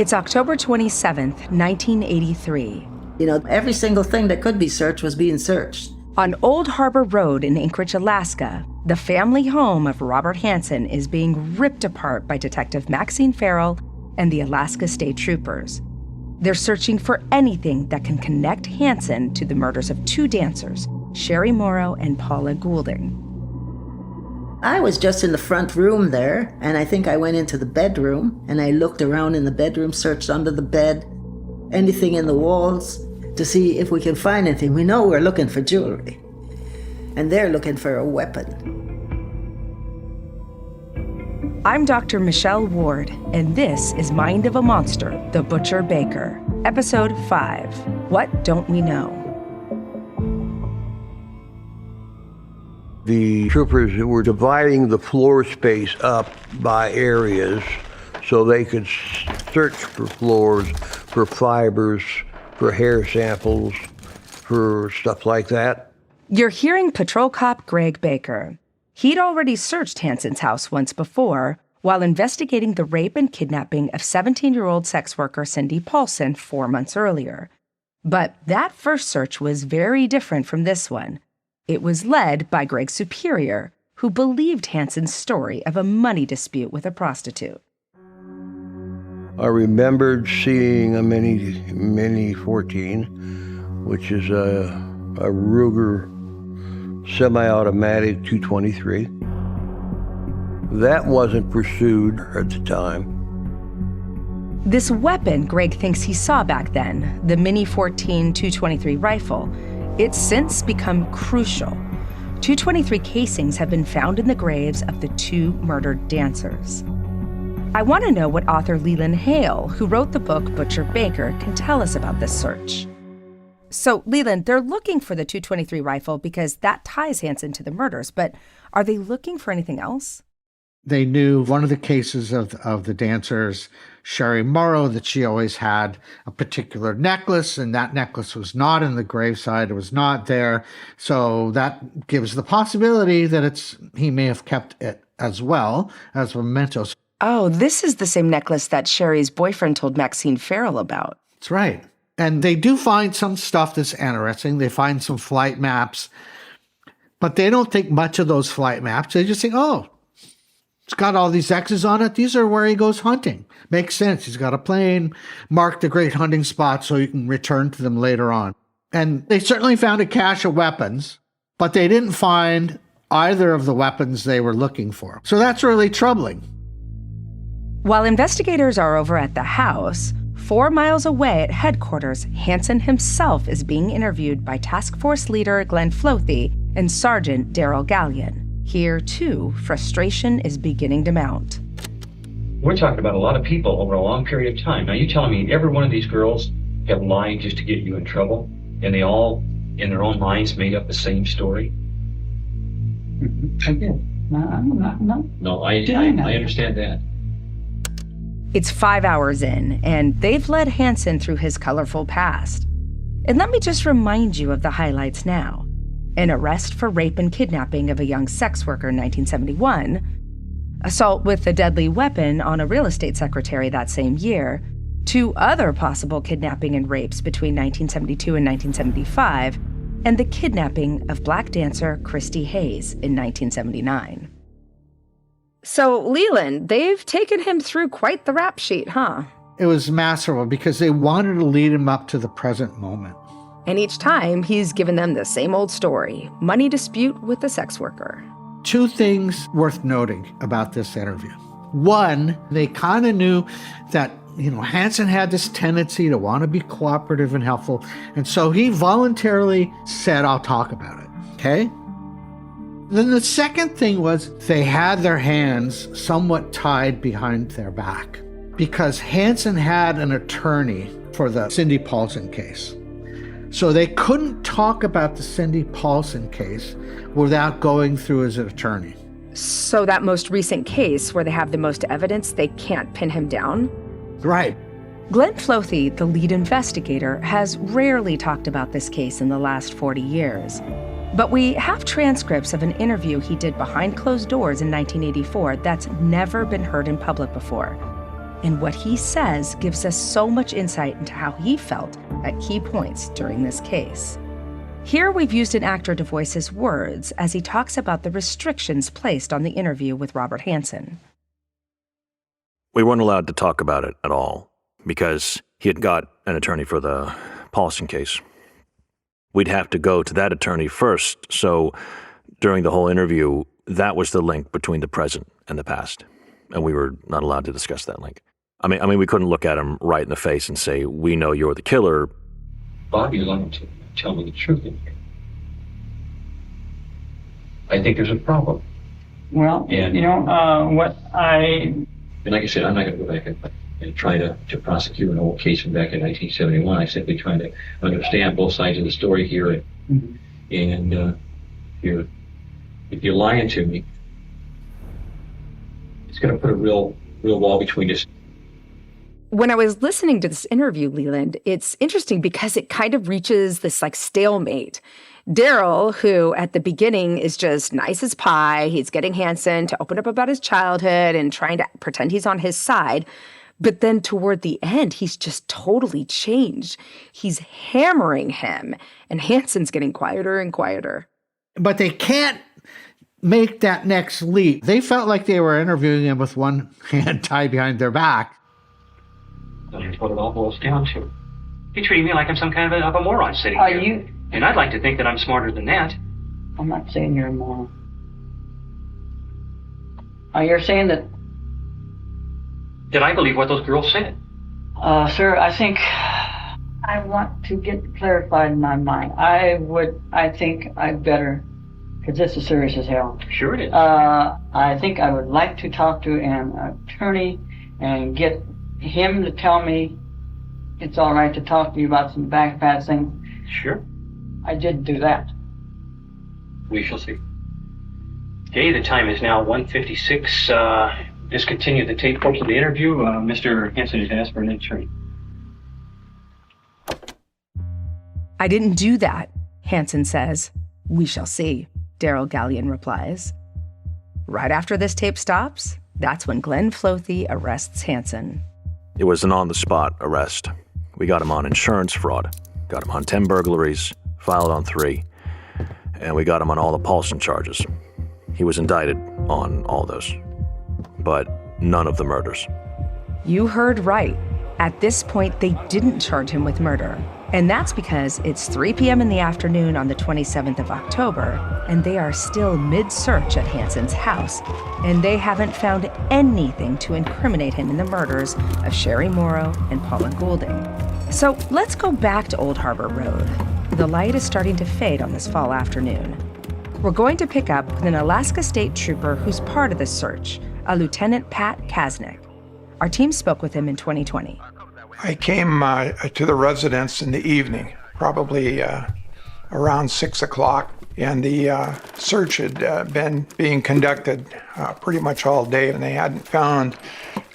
It's October 27th, 1983. Every single thing that could be searched was being searched. On Old Harbor Road in Anchorage, Alaska, the family home of Robert Hansen is being ripped apart by Detective Maxine Farrell and the Alaska State Troopers. They're searching for anything that can connect Hansen to the murders of two dancers, Sherry Morrow and Paula Goulding. I was just in the front room there, and I think I went into the bedroom, and I looked around in the bedroom, searched under the bed, anything in the walls, to see if we can find anything. We know we're looking for jewelry, and they're looking for a weapon. I'm Dr. Michelle Ward, and this is Mind of a Monster, The Butcher Baker, Episode 5, What Don't We Know? The troopers were dividing the floor space up by areas so they could search for floors, for fibers, for hair samples, for stuff like that. You're hearing Patrol Cop Greg Baker. He'd already searched Hansen's house once before while investigating the rape and kidnapping of 17-year-old sex worker Cindy Paulsen 4 months earlier. But that first search was very different from this one. It was led by Greg's superior, who believed Hansen's story of a money dispute with a prostitute. I remembered seeing a Mini 14, which is a Ruger semi-automatic 223. That wasn't pursued at the time. This weapon Greg thinks he saw back then, the Mini 14 223 rifle, it's since become crucial. 223 casings have been found in the graves of the two murdered dancers. I want to know what author Leland Hale, who wrote the book Butcher Baker, can tell us about this search. So, Leland, they're looking for the 223 rifle because that ties Hansen to the murders, but are they looking for anything else? They knew one of the cases of the dancers, Sherry Morrow, that she always had a particular necklace, and that necklace was not in the graveside. It was not there. So that gives the possibility that he may have kept it as well as mementos. Oh, this is the same necklace that Sherry's boyfriend told Maxine Farrell about. That's right. And they do find some stuff that's interesting. They find some flight maps, but they don't think much of those flight maps. They just think, oh, it's got all these X's on it. These are where he goes hunting. Makes sense. He's got a plane, marked a great hunting spot so you can return to them later on. And they certainly found a cache of weapons, but they didn't find either of the weapons they were looking for. So that's really troubling. While investigators are over at the house, 4 miles away at headquarters, Hansen himself is being interviewed by Task Force leader Glenn Flothe and Sergeant Daryl Gallion. Here, too, frustration is beginning to mount. We're talking about a lot of people over a long period of time. Now, you telling me every one of these girls have lied just to get you in trouble, and they all, in their own minds, made up the same story? I did. No, I understand that. It's 5 hours in, and they've led Hansen through his colorful past. And let me just remind you of the highlights now. An arrest for rape and kidnapping of a young sex worker in 1971, assault with a deadly weapon on a real estate secretary that same year, 2 other possible kidnapping and rapes between 1972 and 1975, and the kidnapping of black dancer Christy Hayes in 1979. So, Leland, they've taken him through quite the rap sheet, huh? It was masterful because they wanted to lead him up to the present moment. And each time, he's given them the same old story, money dispute with the sex worker. 2 things worth noting about this interview. One, they kind of knew that, Hansen had this tendency to want to be cooperative and helpful. And so he voluntarily said, I'll talk about it. Okay? Then the second thing was they had their hands somewhat tied behind their back because Hansen had an attorney for the Cindy Paulsen case. So they couldn't talk about the Cindy Paulsen case without going through his attorney. So that most recent case where they have the most evidence, they can't pin him down? Right. Glenn Flothe, the lead investigator, has rarely talked about this case in the last 40 years. But we have transcripts of an interview he did behind closed doors in 1984 that's never been heard in public before. And what he says gives us so much insight into how he felt at key points during this case. Here we've used an actor to voice his words as he talks about the restrictions placed on the interview with Robert Hansen. We weren't allowed to talk about it at all because he had got an attorney for the Paulsen case. We'd have to go to that attorney first, so during the whole interview, that was the link between the present and the past, and we were not allowed to discuss that link. I mean, we couldn't look at him right in the face and say, "We know you're the killer." Bob, you're lying to me. Tell me the truth in here. I think there's a problem. Well, And- what I And like I said, I'm not going to go back and try to prosecute an old case from back in 1971. I simply trying to understand both sides of the story here. And if you're lying to me, it's going to put a real wall between us. When I was listening to this interview, Leland, it's interesting because it kind of reaches this like stalemate. Daryl, who at the beginning is just nice as pie, he's getting Hansen to open up about his childhood and trying to pretend he's on his side. But then toward the end, he's just totally changed. He's hammering him, and Hansen's getting quieter and quieter. But they can't make that next leap. They felt like they were interviewing him with one hand tied behind their back. That's what it all boils down to. He treated me like I'm some kind of a moron sitting here. And I'd like to think that I'm smarter than that. I'm not saying you're a moron. You're saying that, Did I believe what those girls said? sir, I think I want to get clarified in my mind. I think I better, because this is serious as hell. Sure it is. I think I would like to talk to an attorney and get him to tell me it's all right to talk to you about some backpack things. Sure. I did do that. We shall see. Okay, the time is now 1:56. Discontinue the tape portion of the interview. Mr. Hansen has asked for an attorney. I didn't do that, Hansen says. We shall see, Daryl Gallion replies. Right after this tape stops, that's when Glenn Flothe arrests Hansen. It was an on-the-spot arrest. We got him on insurance fraud, got him on 10 burglaries, filed on 3, and we got him on all the Paulsen charges. He was indicted on all those, but none of the murders. You heard right. At this point, they didn't charge him with murder. And that's because it's 3 p.m. in the afternoon on the 27th of October, and they are still mid-search at Hansen's house, and they haven't found anything to incriminate him in the murders of Sherry Morrow and Paula Goulding. So let's go back to Old Harbor Road. The light is starting to fade on this fall afternoon. We're going to pick up with an Alaska State Trooper who's part of the search, a Lieutenant Pat Kasnick. Our team spoke with him in 2020. I came to the residence in the evening, probably around 6 o'clock, and the search had been being conducted pretty much all day, and they hadn't found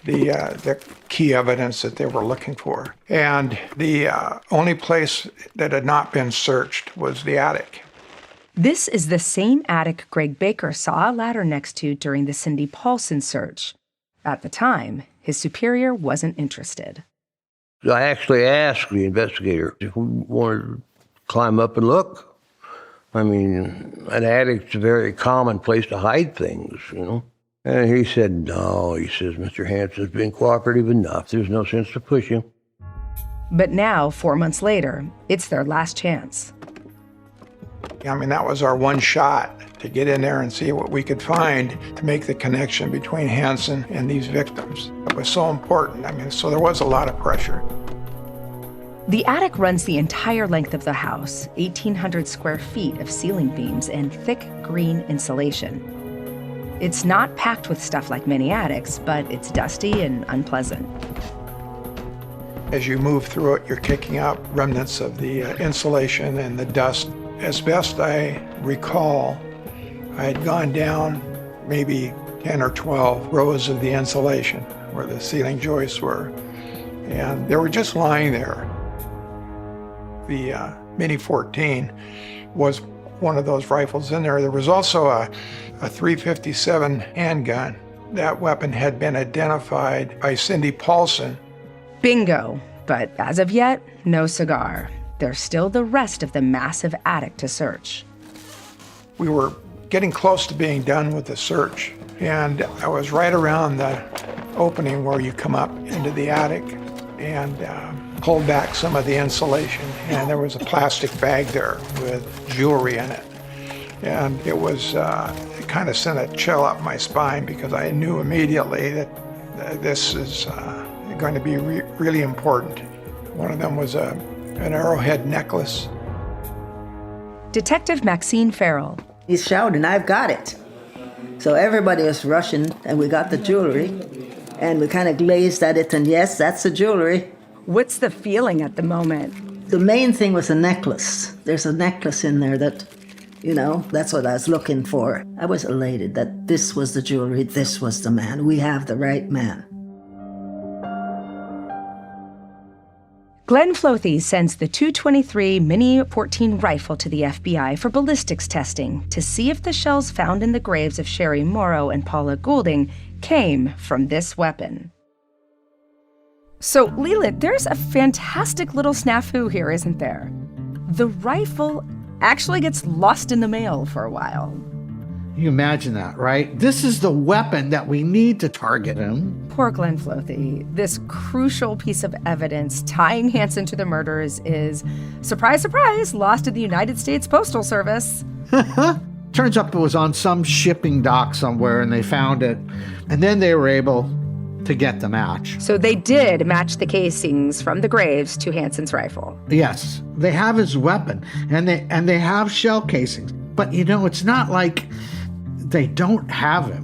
the key evidence that they were looking for. And the only place that had not been searched was the attic. This is the same attic Greg Baker saw a ladder next to during the Cindy Paulsen search. At the time, his superior wasn't interested. I actually asked the investigator if we wanted to climb up and look. I mean, an attic's a very common place to hide things, you know. And he said, no, he says, Mr. Hansen's been cooperative enough. There's no sense to push him. But now, 4 months later, it's their last chance. I mean, that was our one shot to get in there and see what we could find to make the connection between Hansen and these victims. It was so important. I mean, so there was a lot of pressure. The attic runs the entire length of the house, 1,800 square feet of ceiling beams and thick green insulation. It's not packed with stuff like many attics, but it's dusty and unpleasant. As you move through it, you're kicking up remnants of the insulation and the dust. As best I recall, I had gone down maybe 10 or 12 rows of the insulation where the ceiling joists were, and they were just lying there. The Mini 14 was one of those rifles in there. There was also a .357 handgun that weapon had been identified by Cindy Paulsen. Bingo. But as of yet, no cigar. There's still the rest of the massive attic to search. We were getting close to being done with the search, and I was right around the opening where you come up into the attic and pulled back some of the insulation, and there was a plastic bag there with jewelry in it. And it was, it kind of sent a chill up my spine because I knew immediately that this is going to be really important. One of them was an arrowhead necklace. Detective Maxine Farrell. He's shouting, "I've got it." So everybody was rushing, and we got the jewelry, and we kind of glazed at it, and yes, that's the jewelry. What's the feeling at the moment? The main thing was a necklace. There's a necklace in there that, that's what I was looking for. I was elated that this was the jewelry, this was the man. We have the right man. Glenn Flothe sends the .223 Mini 14 rifle to the FBI for ballistics testing to see if the shells found in the graves of Sherry Morrow and Paula Goulding came from this weapon. So, Leland, there's a fantastic little snafu here, isn't there? The rifle actually gets lost in the mail for a while. You imagine that, right? This is the weapon that we need to target him. Poor Glenn Flothe. This crucial piece of evidence tying Hansen to the murders is, surprise, surprise, lost in the United States Postal Service. Turns up it was on some shipping dock somewhere and they found it. And then they were able to get the match. So they did match the casings from the graves to Hansen's rifle. Yes, they have his weapon and they have shell casings. But it's not like they don't have him.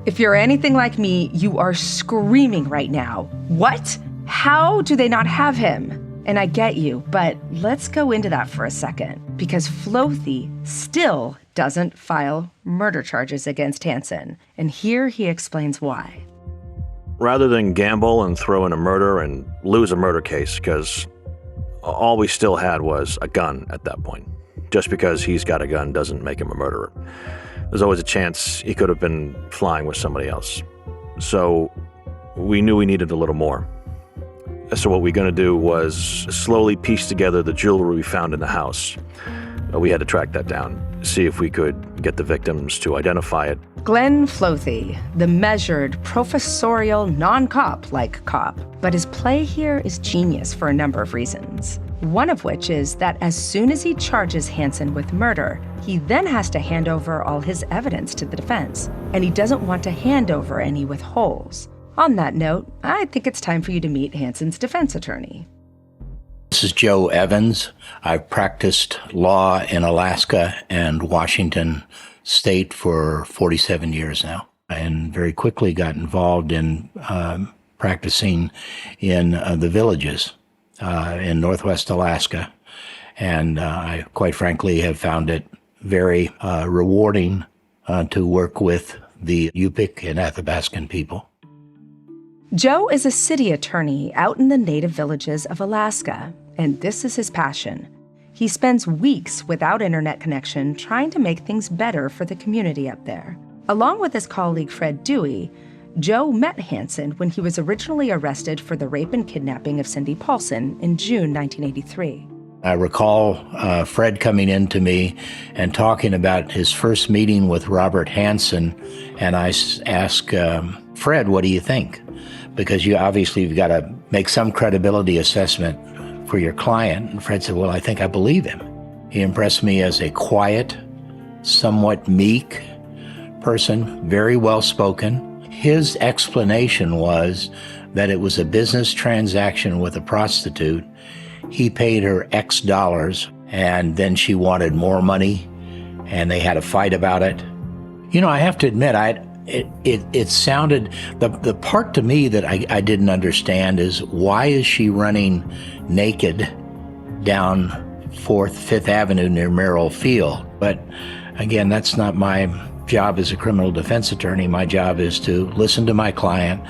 If you're anything like me, you are screaming right now. What? How do they not have him? And I get you, but let's go into that for a second, because Flothe still doesn't file murder charges against Hansen. And here he explains why. Rather than gamble and throw in a murder and lose a murder case, because all we still had was a gun at that point. Just because he's got a gun doesn't make him a murderer. There's always a chance he could have been flying with somebody else. So we knew we needed a little more. So what we were going to do was slowly piece together the jewelry we found in the house. We had to track that down, see if we could get the victims to identify it. Glenn Flothe, the measured, professorial, non-cop-like cop. But his play here is genius for a number of reasons. One of which is that as soon as he charges Hansen with murder, he then has to hand over all his evidence to the defense, and he doesn't want to hand over any with holes. On that note, I think it's time for you to meet Hansen's defense attorney. This is Joe Evans. I've practiced law in Alaska and Washington State for 47 years now, and very quickly got involved in practicing in the villages in Northwest Alaska. And I, quite frankly, have found it very rewarding to work with the Yupik and Athabascan people. Joe is a city attorney out in the native villages of Alaska, and this is his passion. He spends weeks without internet connection trying to make things better for the community up there. Along with his colleague Fred Dewey, Joe met Hansen when he was originally arrested for the rape and kidnapping of Cindy Paulsen in June 1983. I recall Fred coming in to me and talking about his first meeting with Robert Hansen, and I asked Fred, what do you think? Because you've got to make some credibility assessment for your client. And Fred said, well, I think I believe him. He impressed me as a quiet, somewhat meek person, very well-spoken. His explanation was that it was a business transaction with a prostitute. He paid her X dollars, and then she wanted more money, and they had a fight about it. I have to admit, it sounded, the part to me that I didn't understand is, why is she running naked down 5th Avenue near Merrill Field? But again, that's not my job as a criminal defense attorney. My job is to listen to my client,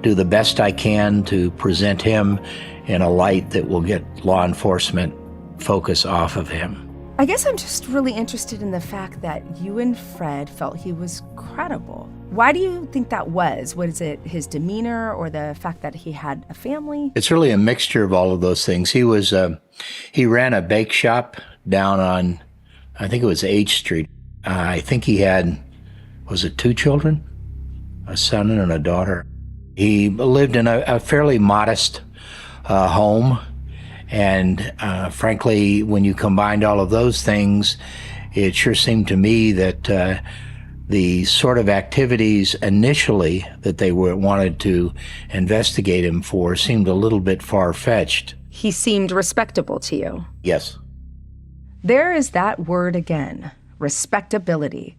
do the best I can to present him in a light that will get law enforcement focus off of him. I guess I'm just really interested in the fact that you and Fred felt he was credible. Why do you think that was? Was it his demeanor or the fact that he had a family? It's really a mixture of all of those things. He ran a bake shop down on, I think it was H Street. I think he had, was it 2 children? A son and a daughter. He lived in a fairly modest home. And frankly, when you combined all of those things, it sure seemed to me that the sort of activities initially that they wanted to investigate him for seemed a little bit far-fetched. He seemed respectable to you. Yes. There is that word again, respectability.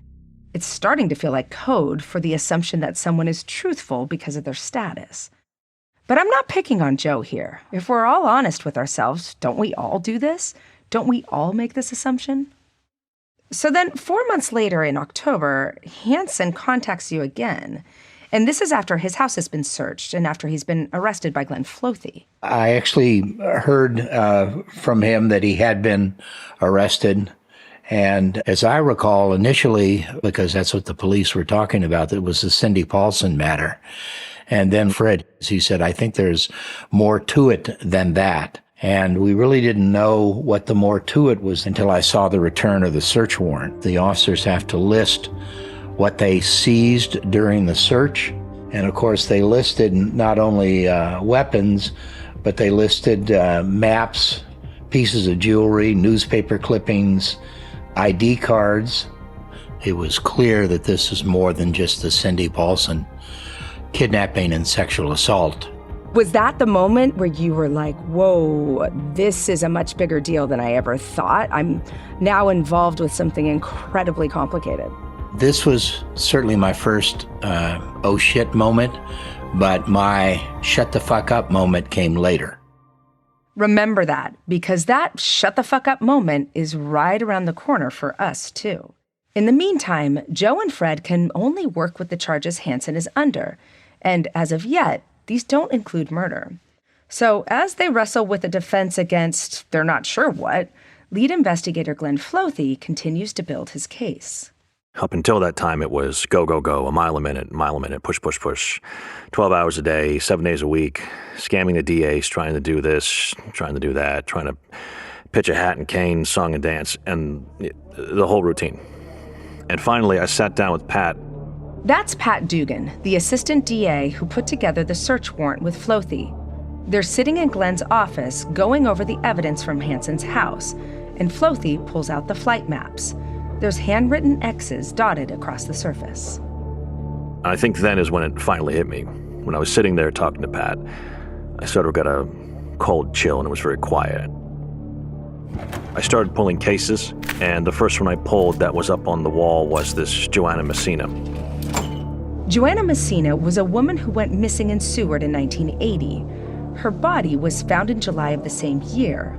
It's starting to feel like code for the assumption that someone is truthful because of their status. But I'm not picking on Joe here. If we're all honest with ourselves, don't we all do this? Don't we all make this assumption? So then 4 months later in October, Hansen contacts you again. And this is after his house has been searched and after he's been arrested by Glenn Flothe. I actually heard from him that he had been arrested. And as I recall, initially, because that's what the police were talking about, it was the Cindy Paulsen matter. And then Fred, he said, I think there's more to it than that. And we really didn't know what the more to it was until I saw the return of the search warrant. The officers have to list what they seized during the search. And of course, they listed not only weapons, but they listed maps, pieces of jewelry, newspaper clippings, ID cards. It was clear that this is more than just the Cindy Paulsen kidnapping and sexual assault. Was that the moment where you were like, whoa, this is a much bigger deal than I ever thought? I'm now involved with something incredibly complicated. This was certainly my first oh shit moment, but my shut the fuck up moment came later. Remember that, because that shut the fuck up moment is right around the corner for us, too. In the meantime, Joe and Fred can only work with the charges Hansen is under, and as of yet, these don't include murder. So as they wrestle with the defense against they're not sure what, lead investigator Glenn Flothe continues to build his case. Up until that time, it was go, go, go, a mile a minute, push, push, push. 12 hours a day, 7 days a week, scamming the DAs, trying to do this, trying to do that, trying to pitch a hat and cane, song and dance, and the whole routine. And finally, I sat down with Pat. That's Pat Dugan, the assistant DA who put together the search warrant with Flothe. They're sitting in Glenn's office going over the evidence from Hansen's house, and Flothe pulls out the flight maps. There's handwritten X's dotted across the surface. I think then is when it finally hit me. When I was sitting there talking to Pat, I sort of got a cold chill and it was very quiet. I started pulling cases, and the first one I pulled that was up on the wall was this Joanna Messina. Joanna Messina was a woman who went missing in Seward in 1980. Her body was found in July of the same year.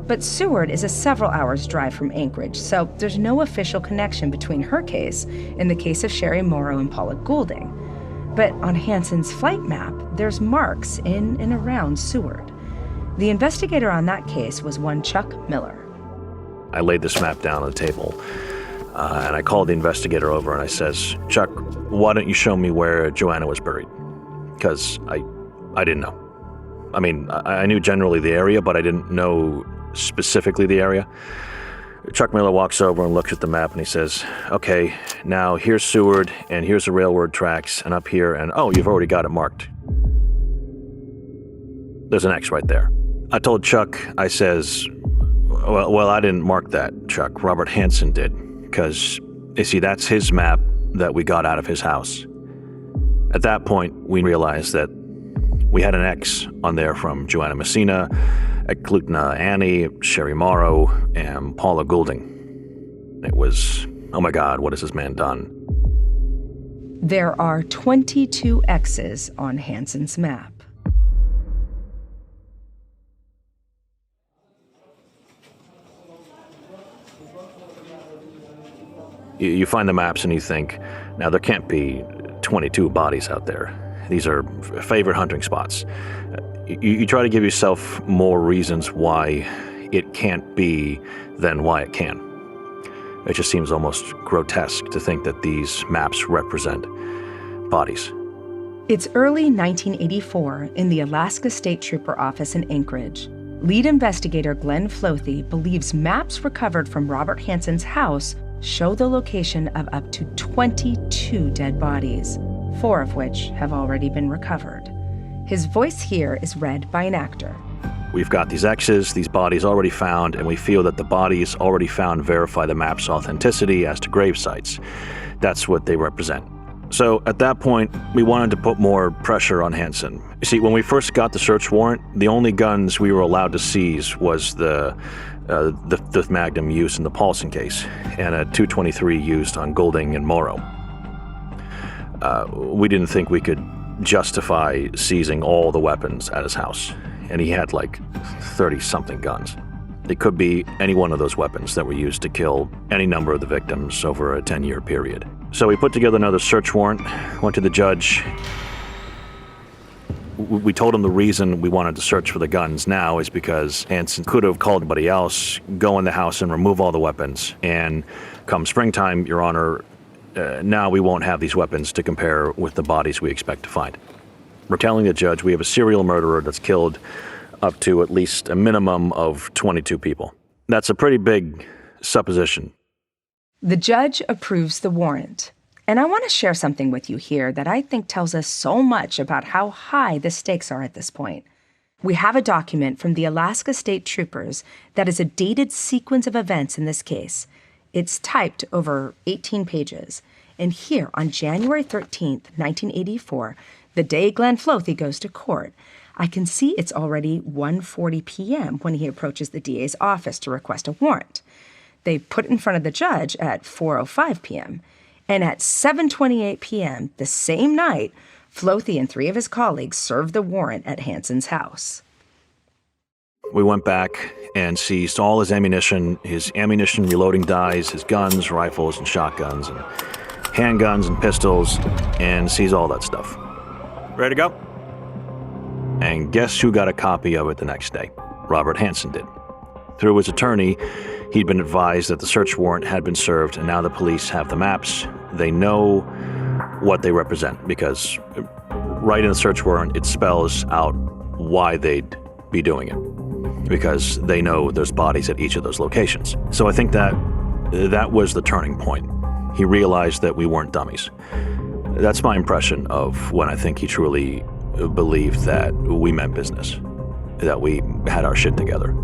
But Seward is a several hours drive from Anchorage, so there's no official connection between her case and the case of Sherry Morrow and Paula Goulding. But on Hansen's flight map, there's marks in and around Seward. The investigator on that case was one Chuck Miller. I laid this map down on the table, and I called the investigator over and I says, Chuck, why don't you show me where Joanna was buried? Because I didn't know. I mean, I knew generally the area, but I didn't know specifically the area. Chuck Miller walks over and looks at the map and he says, okay, now here's Seward and here's the railroad tracks and up here and oh, you've already got it marked. There's an X right there. I told Chuck, I says, well, I didn't mark that, Chuck. Robert Hansen did. Because, you see, that's his map that we got out of his house. At that point, we realized that we had an X on there from Joanna Messina, Eklutna Annie, Sherry Morrow, and Paula Goulding. It was, oh my God, what has this man done? There are 22 X's on Hansen's map. You find the maps and you think, now there can't be 22 bodies out there. These are favorite hunting spots. You try to give yourself more reasons why it can't be, then why it can. It just seems almost grotesque to think that these maps represent bodies. It's early 1984 in the Alaska State Trooper office in Anchorage. Lead investigator Glenn Flothe believes maps recovered from Robert Hansen's house show the location of up to 22 dead bodies, 4 of which have already been recovered. His voice here is read by an actor. We've got these X's, these bodies already found, and we feel that the bodies already found verify the map's authenticity as to grave sites. That's what they represent. So at that point, we wanted to put more pressure on Hansen. You see, when we first got the search warrant, the only guns we were allowed to seize was the Magnum used in the Paulsen case and a .223 used on Golding and Morrow. We didn't think we could justify seizing all the weapons at his house, and he had like 30-something guns. It could be any one of those weapons that were used to kill any number of the victims over a 10-year period. So we put together another search warrant, went to the judge. We told him the reason we wanted to search for the guns now is because Hansen could have called anybody else, go in the house and remove all the weapons. And come springtime, Your Honor, now we won't have these weapons to compare with the bodies we expect to find. We're telling the judge we have a serial murderer that's killed up to at least a minimum of 22 people. That's a pretty big supposition. The judge approves the warrant. And I want to share something with you here that I think tells us so much about how high the stakes are at this point. We have a document from the Alaska State Troopers that is a dated sequence of events in this case. It's typed over 18 pages. And here, on January 13th, 1984, the day Glenn Flothe goes to court, I can see it's already 1:40 p.m. when he approaches the DA's office to request a warrant. They put it in front of the judge at 4:05 p.m. And at 7:28 p.m. the same night, Flothe and 3 of his colleagues served the warrant at Hansen's house. We went back and seized all his ammunition reloading dies, his guns, rifles, and shotguns, and handguns and pistols, and seized all that stuff. Ready to go? And guess who got a copy of it the next day? Robert Hansen did. Through his attorney, he'd been advised that the search warrant had been served, and now the police have the maps. They know what they represent, because right in the search warrant, it spells out why they'd be doing it, because they know there's bodies at each of those locations. So I think that was the turning point. He realized that we weren't dummies. That's my impression of when I think he truly believed that we meant business, that we had our shit together.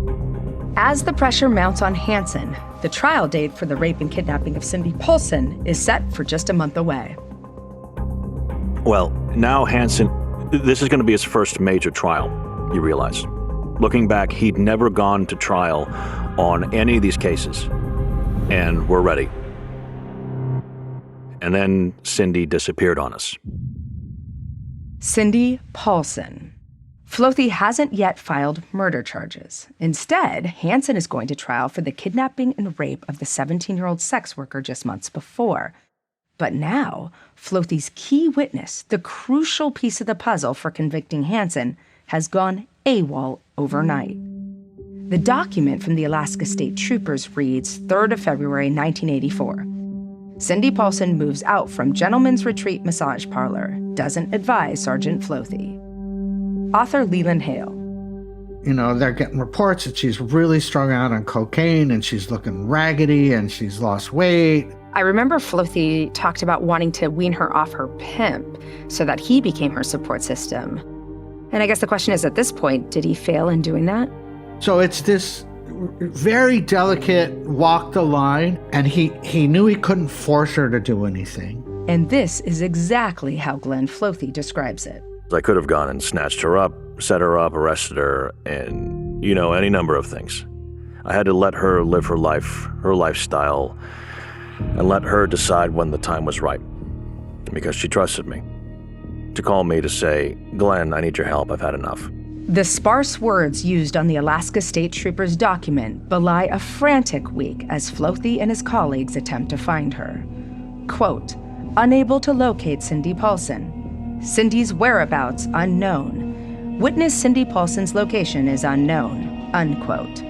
As the pressure mounts on Hansen, the trial date for the rape and kidnapping of Cindy Paulsen is set for just a month away. Well, now Hansen, this is going to be his first major trial, you realize. Looking back, he'd never gone to trial on any of these cases, and we're ready. And then Cindy disappeared on us. Cindy Paulsen. Flothe hasn't yet filed murder charges. Instead, Hansen is going to trial for the kidnapping and rape of the 17-year-old sex worker just months before. But now, Flothe's key witness, the crucial piece of the puzzle for convicting Hansen, has gone AWOL overnight. The document from the Alaska State Troopers reads 3rd of February 1984. Cindy Paulsen moves out from Gentleman's Retreat Massage Parlor, doesn't advise Sergeant Flothe. Author Leland Hale. You know, they're getting reports that she's really strung out on cocaine and she's looking raggedy and she's lost weight. I remember Flothe talked about wanting to wean her off her pimp so that he became her support system. And I guess the question is, at this point, did he fail in doing that? So it's this very delicate walk the line, and he knew he couldn't force her to do anything. And this is exactly how Glenn Flothe describes it. I could have gone and snatched her up, set her up, arrested her, and, any number of things. I had to let her live her life, her lifestyle, and let her decide when the time was right, because she trusted me. To call me to say, Glenn, I need your help, I've had enough. The sparse words used on the Alaska State Troopers document belie a frantic week as Flothe and his colleagues attempt to find her. Quote, unable to locate Cindy Paulsen. Cindy's whereabouts unknown. Witness Cindy Paulsen's location is unknown, unquote.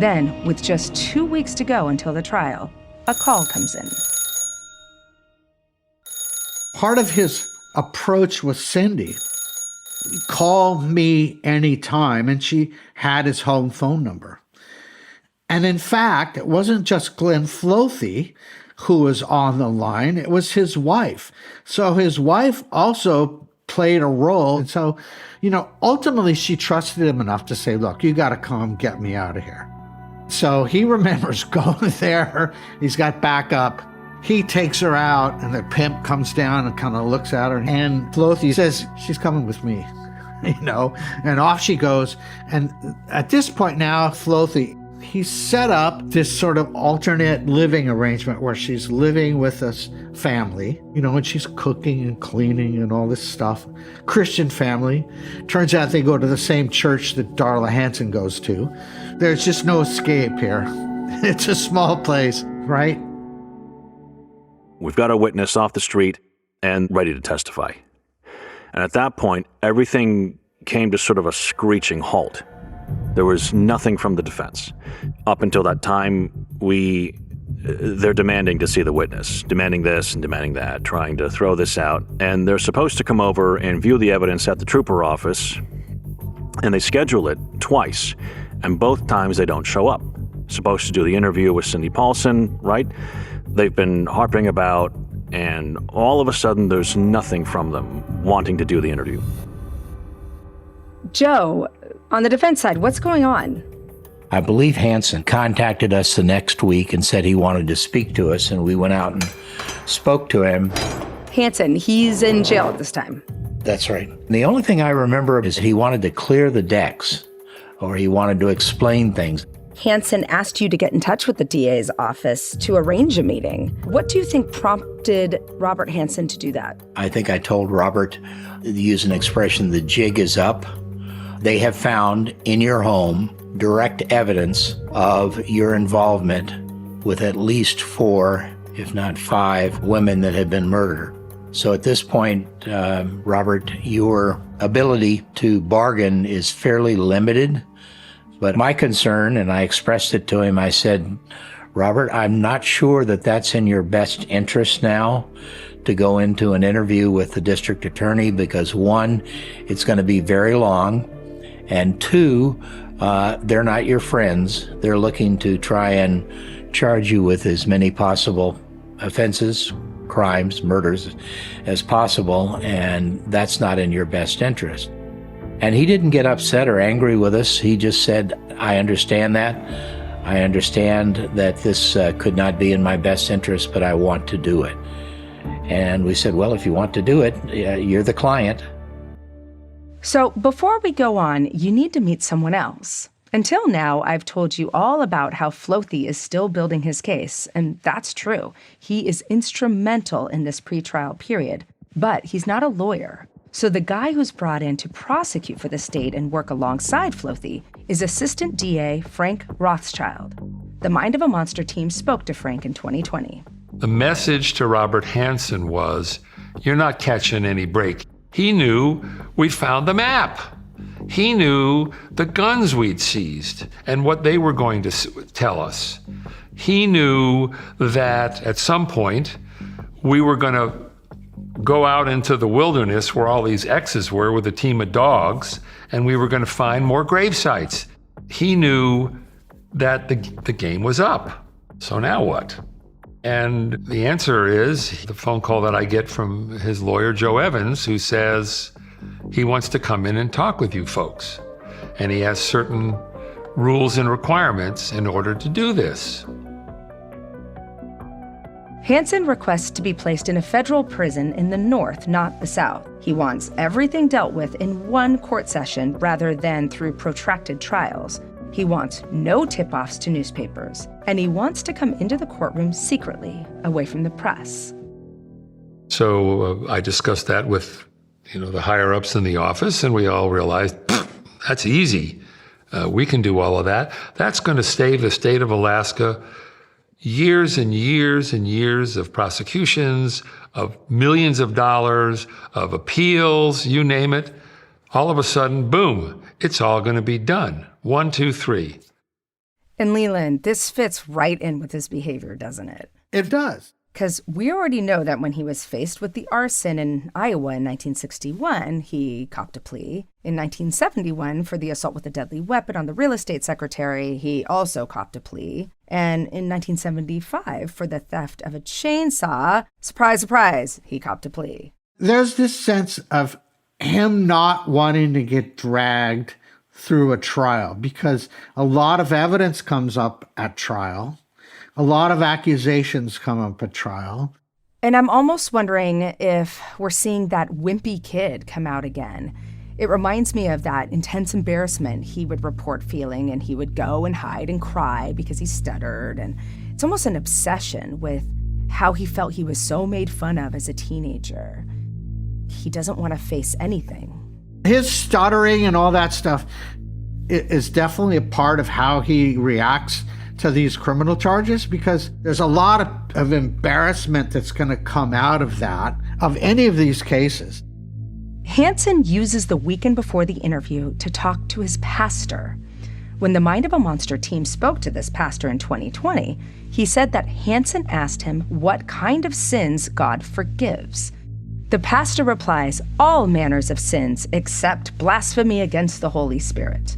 Then, with just 2 weeks to go until the trial, a call comes in. Part of his approach with Cindy, call me anytime, and she had his home phone number. And in fact, it wasn't just Glenn Flothe who was on the line, it was his wife. So his wife also played a role. And so, ultimately she trusted him enough to say, look, you got to come get me out of here. So he remembers going there. He's got backup. He takes her out, and the pimp comes down and kind of looks at her. And Flothe says, she's coming with me, and off she goes. And at this point now, Flothe, he's set up this sort of alternate living arrangement where she's living with this family, and she's cooking and cleaning and all this stuff. Christian family. Turns out they go to the same church that Darla Hansen goes to. There's just no escape here. It's a small place, right? We've got a witness off the street and ready to testify. And at that point, everything came to sort of a screeching halt. There was nothing from the defense. Up until that time, they're demanding to see the witness, demanding this and demanding that, trying to throw this out. And they're supposed to come over and view the evidence at the trooper office, and they schedule it twice. And both times they don't show up. Supposed to do the interview with Cindy Paulsen, right? They've been harping about, and all of a sudden there's nothing from them wanting to do the interview. Joe, on the defense side, what's going on? I believe Hansen contacted us the next week and said he wanted to speak to us, and we went out and spoke to him. Hansen, he's in jail at this time. That's right. The only thing I remember is he wanted to clear the decks, or he wanted to explain things. Hansen asked you to get in touch with the DA's office to arrange a meeting. What do you think prompted Robert Hansen to do that? I think I told Robert, use an expression, the jig is up. They have found in your home direct evidence of your involvement with at least 4, if not 5, women that have been murdered. So at this point, Robert, your ability to bargain is fairly limited. But my concern, and I expressed it to him, I said, Robert, I'm not sure that that's in your best interest now to go into an interview with the district attorney because 1, it's going to be very long, and 2, they're not your friends. They're looking to try and charge you with as many possible offenses, crimes, murders as possible, and that's not in your best interest. And he didn't get upset or angry with us. He just said, I understand that. I understand that this could not be in my best interest, but I want to do it. And we said, well, if you want to do it, you're the client. So before we go on, you need to meet someone else. Until now, I've told you all about how Flothe is still building his case, and that's true. He is instrumental in this pretrial period, but he's not a lawyer. So the guy who's brought in to prosecute for the state and work alongside Flothe is Assistant DA Frank Rothschild. The Mind of a Monster team spoke to Frank in 2020. The message to Robert Hansen was, you're not catching any break. He knew we'd found the map. He knew the guns we'd seized and what they were going to tell us. He knew that at some point we were going to go out into the wilderness where all these X's were with a team of dogs, and we were going to find more grave sites. He knew that the game was up. So now what? And the answer is the phone call that I get from his lawyer, Joe Evans, who says he wants to come in and talk with you folks. And he has certain rules and requirements in order to do this. Hansen requests to be placed in a federal prison in the north, not the south. He wants everything dealt with in one court session rather than through protracted trials. He wants no tip-offs to newspapers, and he wants to come into the courtroom secretly, away from the press. So I discussed that with, the higher-ups in the office, and we all realized, that's easy. We can do all of that. That's going to save the state of Alaska years and years and years of prosecutions, of millions of dollars, of appeals, you name it. All of a sudden, boom, it's all going to be done. 1, 2, 3. And Leland, this fits right in with his behavior, doesn't it? It does. Because we already know that when he was faced with the arson in Iowa in 1961, he copped a plea. In 1971, for the assault with a deadly weapon on the real estate secretary, he also copped a plea. And in 1975, for the theft of a chainsaw, surprise, surprise, he copped a plea. There's this sense of him not wanting to get dragged through a trial because a lot of evidence comes up at trial. A lot of accusations come up at trial. And I'm almost wondering if we're seeing that wimpy kid come out again. It reminds me of that intense embarrassment he would report feeling, and he would go and hide and cry because he stuttered. And it's almost an obsession with how he felt he was so made fun of as a teenager. He doesn't want to face anything. His stuttering and all that stuff is definitely a part of how he reacts to these criminal charges, because there's a lot of embarrassment that's going to come out of that, of any of these cases. Hansen uses the weekend before the interview to talk to his pastor. When the Mind of a Monster team spoke to this pastor in 2020, he said that Hansen asked him what kind of sins God forgives. The pastor replies, all manners of sins except blasphemy against the Holy Spirit.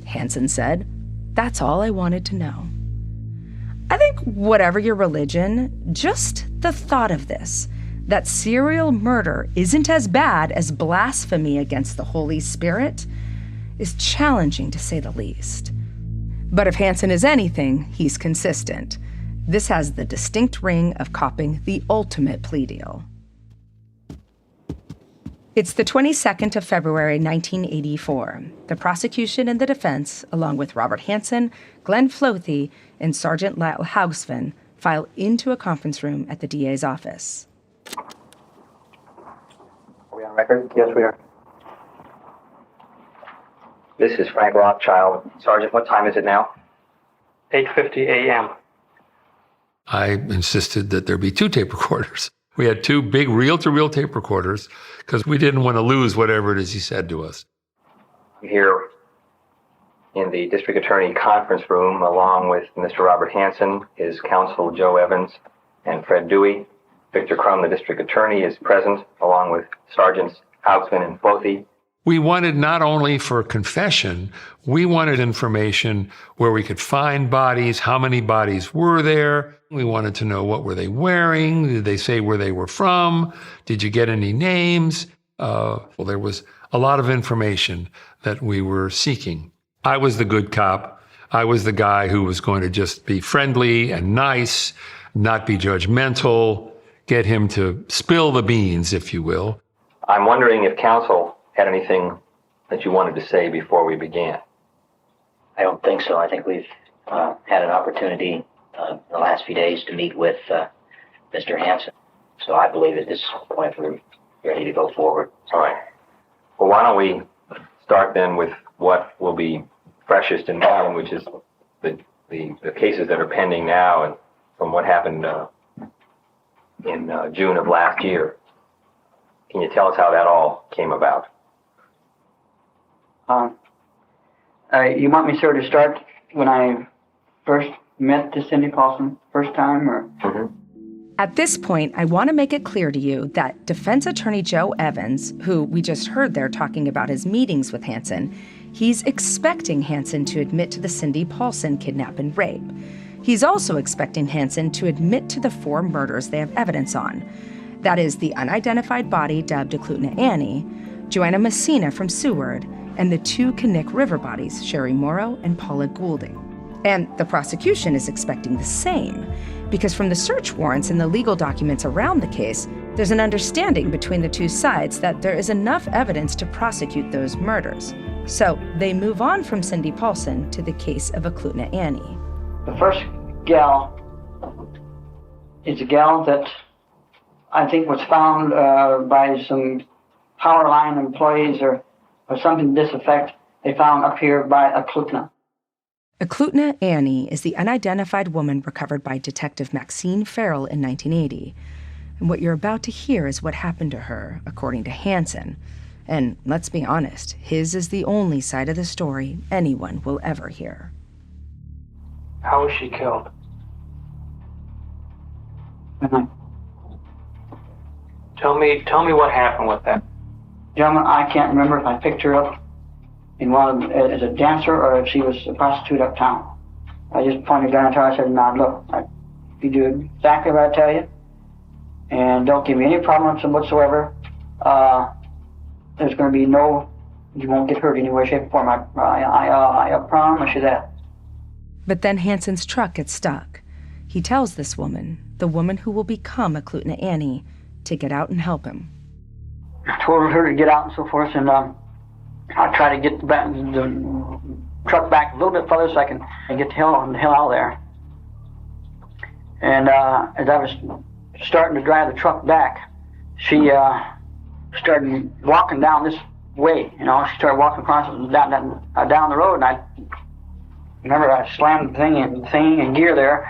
Hansen said, that's all I wanted to know. I think whatever your religion, just the thought of this, that serial murder isn't as bad as blasphemy against the Holy Spirit, is challenging to say the least. But if Hansen is anything, he's consistent. This has the distinct ring of copping the ultimate plea deal. It's the 22nd of February, 1984. The prosecution and the defense, along with Robert Hansen, Glenn Flothe, and Sergeant Lyle Haugsven, file into a conference room at the DA's office. Are we on record? Yes, we are. This is Frank Rothschild. Sergeant, what time is it now? 8:50 a.m. I insisted that there be 2 tape recorders. We had 2 big reel-to-reel tape recorders because we didn't want to lose whatever it is he said to us. I'm here in the district attorney conference room along with Mr. Robert Hansen, his counsel Joe Evans, and Fred Dewey. Victor Crum, the district attorney, is present along with Sergeants Haugsven and Flothe. We wanted not only for confession, we wanted information where we could find bodies, how many bodies were there. We wanted to know what were they wearing, did they say where they were from, did you get any names? Well, there was a lot of information that we were seeking. I was the good cop. I was the guy who was going to just be friendly and nice, not be judgmental, get him to spill the beans, if you will. I'm wondering if counsel had anything that you wanted to say before we began. I don't think so. I think we've had an opportunity the last few days to meet with Mr. Hansen. So I believe at this point we're ready to go forward. All right. Well, why don't we start then with what will be freshest in mind, which is the cases that are pending now and from what happened in June of last year. Can you tell us how that all came about? You want me, sir, to start when I first met the Cindy Paulsen first time, or? Mm-hmm. At this point, I want to make it clear to you that defense attorney Joe Evans, who we just heard there talking about his meetings with Hansen, he's expecting Hansen to admit to the Cindy Paulsen kidnap and rape. He's also expecting Hansen to admit to the 4 murders they have evidence on. That is the unidentified body dubbed Eklutna Annie, Joanna Messina from Seward, and the 2 Knik River bodies, Sherry Morrow and Paula Goulding. And the prosecution is expecting the same, because from the search warrants and the legal documents around the case, there's an understanding between the 2 sides that there is enough evidence to prosecute those murders. So they move on from Cindy Paulsen to the case of Eklutna Annie. The first gal is a gal that I think was found by some power line employees or something to this effect. They found up here by Eklutna. Eklutna Annie is the unidentified woman recovered by Detective Maxine Farrell in 1980. And what you're about to hear is what happened to her, according to Hansen. And let's be honest, his is the only side of the story anyone will ever hear. How was she killed? Tell me what happened with that. Gentlemen, I can't remember if I picked her up as a dancer or if she was a prostitute uptown. I just pointed a gun at her. I said, "Now look, you do exactly what I tell you, and don't give me any problems whatsoever. There's going to be you won't get hurt in any way, shape, or form. I promise you that." But then Hansen's truck gets stuck. He tells this woman, the woman who will become a Clutina Annie, to get out and help him. I told her to get out and so forth, and I try to get the truck back a little bit further so I can get the hell out of there. And as I was starting to drive the truck back, she started walking down this way. She started walking across down the road, and I remember I slammed the thing in gear there,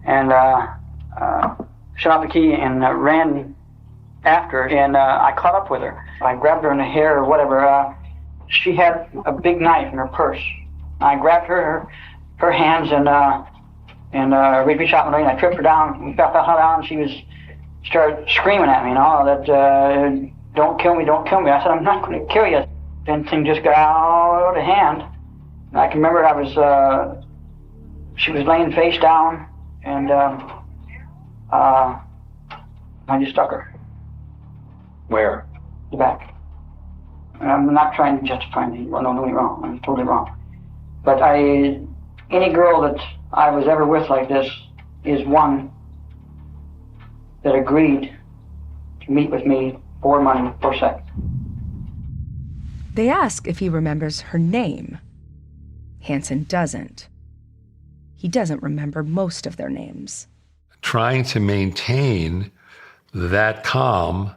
and shut off the key and ran after her, and I caught up with her. I grabbed her in the hair or whatever. She had a big knife in her purse. I grabbed her hands and reached out and I tripped her down. We fell down, and she started screaming at me, that don't kill me, don't kill me. I said, "I'm not going to kill you." Then thing just got out of hand. And I can remember she was laying face down, and I just stuck her. Where? The back. I'm not trying to justify anything. Well, don't get me wrong. I'm totally wrong. But any girl that I was ever with like this is one that agreed to meet with me for money, for sex. They ask if he remembers her name. Hansen doesn't. He doesn't remember most of their names. Trying to maintain that calm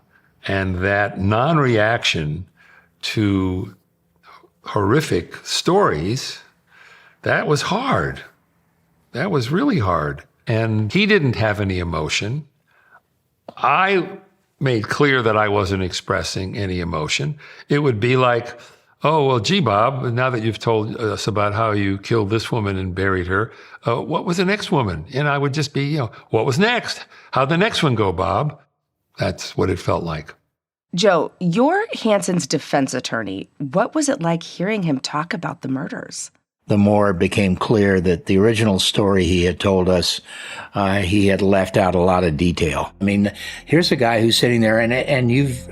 and that non-reaction to horrific stories, that was hard. That was really hard. And he didn't have any emotion. I made clear that I wasn't expressing any emotion. It would be like, "Oh, well, gee, Bob, now that you've told us about how you killed this woman and buried her, what was the next woman?" And I would just be, "What was next? How'd the next one go, Bob?" That's what it felt like. Joe, you're Hansen's defense attorney. What was it like hearing him talk about the murders? The more it became clear that the original story he had told us, he had left out a lot of detail. I mean, here's a guy who's sitting there, and you've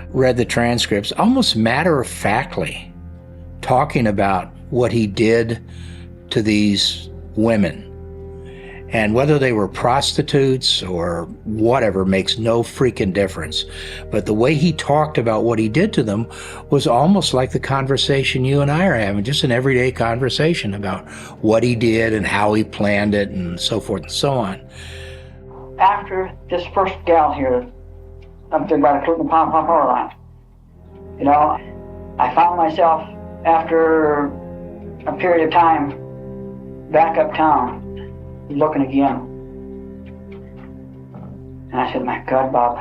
read the transcripts, almost matter-of-factly talking about what he did to these women. And whether they were prostitutes or whatever makes no freaking difference. But the way he talked about what he did to them was almost like the conversation you and I are having, just an everyday conversation about what he did and how he planned it and so forth and so on. After this first gal here, up there by the Clutina power line, I found myself, after a period of time, back uptown, looking again. And I said, "My God, Bob,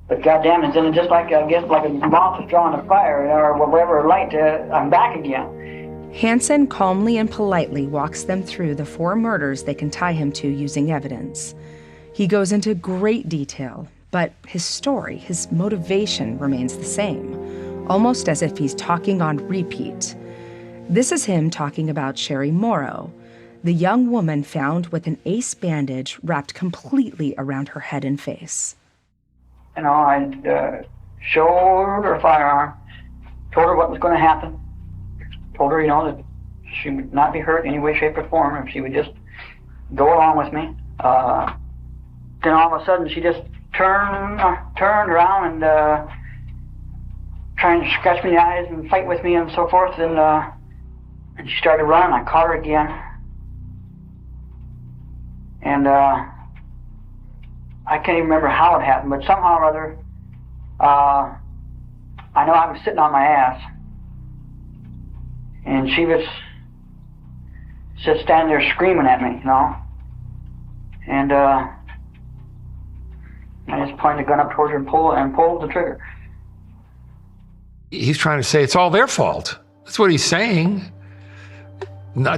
but goddamn, it's just like, I guess, like a moth is drawing a fire, or whatever light, I'm back again." Hansen calmly and politely walks them through the 4 murders they can tie him to using evidence. He goes into great detail, but his story, his motivation remains the same, almost as if he's talking on repeat. This is him talking about Sherry Morrow, the young woman found with an ace bandage wrapped completely around her head and face. I showed her a firearm, told her what was going to happen, told her, that she would not be hurt in any way, shape, or form if she would just go along with me. Then all of a sudden she just turned around and trying to scratch me in the eyes and fight with me and so forth, and she started running. I caught her again. And I can't even remember how it happened, but somehow or other, I know I was sitting on my ass. And she was just standing there screaming at me, And I just pointed the gun up towards her and pulled the trigger. He's trying to say it's all their fault. That's what he's saying.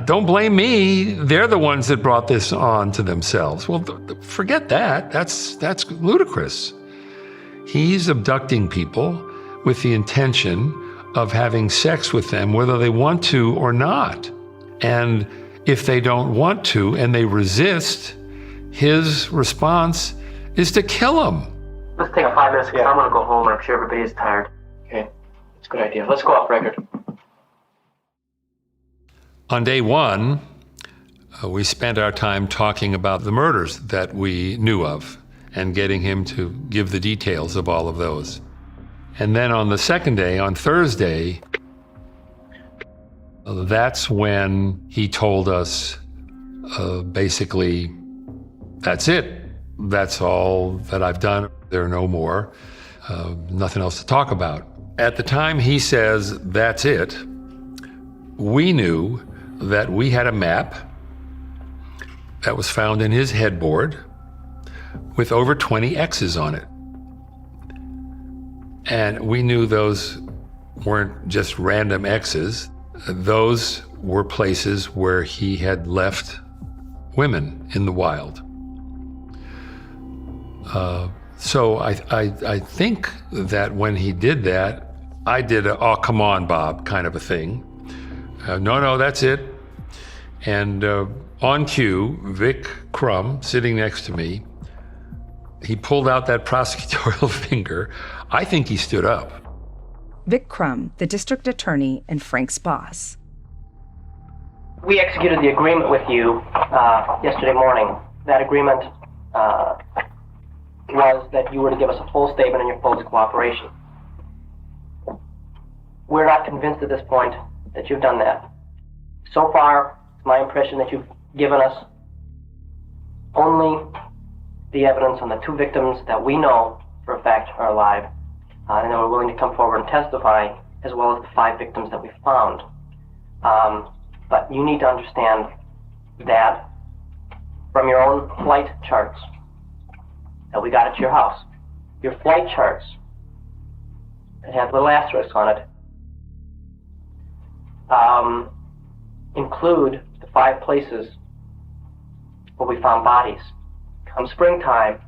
don't blame me. They're the ones that brought this on to themselves. Well, forget that. That's ludicrous. He's abducting people with the intention of having sex with them, whether they want to or not. And if they don't want to and they resist, his response is to kill them. Let's take a 5 minutes because I'm going to go home and I'm sure everybody is tired. Okay, that's a good idea. Let's go off record. On day one, we spent our time talking about the murders that we knew of and getting him to give the details of all of those. And then on the second day, on Thursday, that's when he told us, basically, that's it. That's all that I've done. There are no more. Nothing else to talk about. At the time he says, that's it, we knew that we had a map that was found in his headboard with over 20 X's on it. And we knew those weren't just random X's. Those were places where he had left women in the wild. So I think that when he did that, I did a, oh, come on, Bob, kind of a thing. No, that's it. And on cue, Vic Crum, sitting next to me, he pulled out that prosecutorial finger. I think he stood up. Vic Crum, the district attorney and Frank's boss. We executed the agreement with you yesterday morning. That agreement was that you were to give us a full statement and your full cooperation. We're not convinced at this point that you've done that. So far, it's my impression that you've given us only the evidence on the 2 victims that we know for a fact are alive, and that we're willing to come forward and testify, as well as the 5 victims that we found. But you need to understand that from your own flight charts that we got at your house, your flight charts that have little asterisks on it include the 5 places where we found bodies. Come springtime,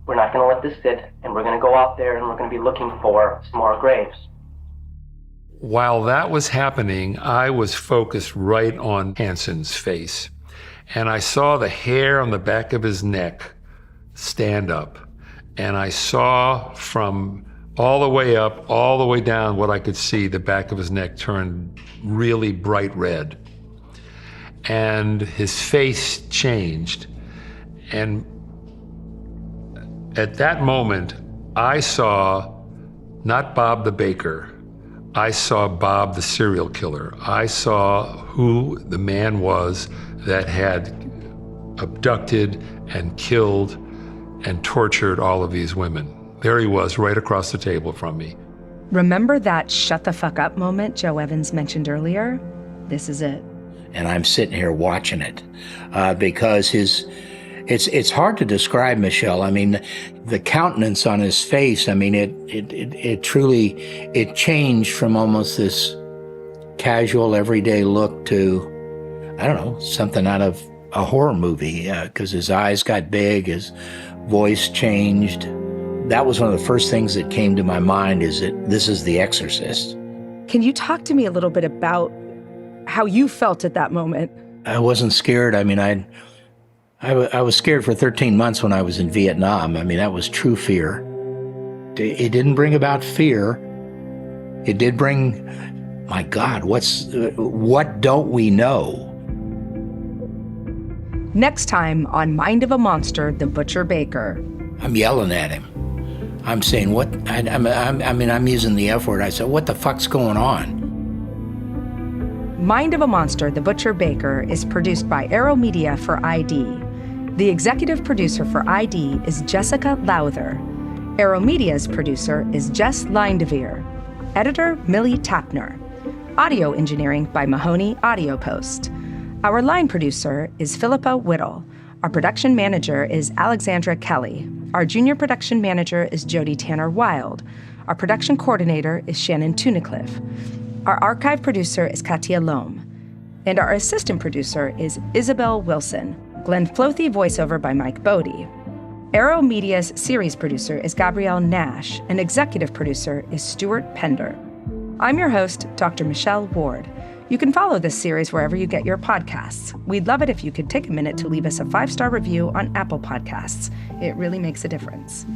we're not going to let this sit, and we're going to go out there and we're going to be looking for some more graves. While that was happening, I was focused right on Hansen's face, and I saw the hair on the back of his neck stand up, and I saw from all the way up, all the way down, what I could see, the back of his neck turned really bright red, and his face changed. And at that moment, I saw not Bob the baker, I saw Bob the serial killer. I saw who the man was that had abducted and killed and tortured all of these women. There he was, right across the table from me. Remember that shut the fuck up moment Joe Evans mentioned earlier? This is it. And I'm sitting here watching it because it's hard to describe, Michelle. I mean, the countenance on his face, I mean, it truly changed from almost this casual, everyday look to, I don't know, something out of a horror movie, because his eyes got big, his voice changed. That was one of the first things that came to my mind, is that this is The Exorcist. Can you talk to me a little bit about how you felt at that moment? I wasn't scared. I mean, I was scared for 13 months when I was in Vietnam. I mean, that was true fear. It didn't bring about fear. It did bring, my God, what don't we know? Next time on Mind of a Monster, the Butcher Baker. I'm yelling at him. I'm saying, what? I'm using the F word. I said, what the fuck's going on? Mind of a Monster, the Butcher Baker is produced by Arrow Media for ID. The executive producer for ID is Jessica Lowther. Arrow Media's producer is Jess Lindevere. Editor, Millie Tapner. Audio engineering by Mahoney Audio Post. Our line producer is Philippa Whittle. Our production manager is Alexandra Kelly. Our junior production manager is Jody Tanner Wild. Our production coordinator is Shannon Tunicliffe. Our archive producer is Katia Lohm. And our assistant producer is Isabel Wilson. Glenn Flothe voiceover by Mike Bodie. Arrow Media's series producer is Gabrielle Nash, and executive producer is Stuart Pender. I'm your host, Dr. Michelle Ward. You can follow this series wherever you get your podcasts. We'd love it if you could take a minute to leave us a 5-star review on Apple Podcasts. It really makes a difference.